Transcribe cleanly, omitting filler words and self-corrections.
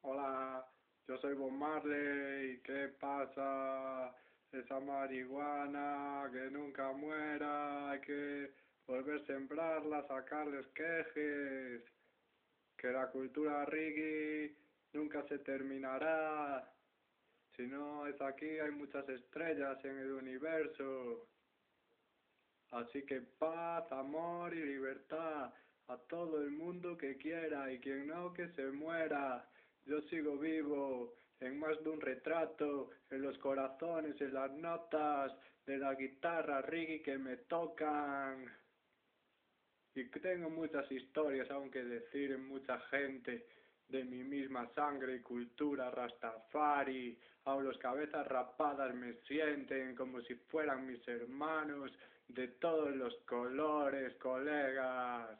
Hola, yo soy Bob Marley, ¿qué pasa? Esa marihuana que nunca muera, hay que volver a sembrarla, sacarles quejes, que la cultura reggae nunca se terminará, si no es aquí hay muchas estrellas en el universo, así que paz, amor y libertad a todo el mundo que quiera y quien no que se muera. Yo sigo vivo en más de un retrato, en los corazones, en las notas de la guitarra reggae que me tocan. Y tengo muchas historias aún que decir en mucha gente de mi misma sangre y cultura rastafari. Aún los cabezas rapadas me sienten como si fueran mis hermanos de todos los colores, colegas.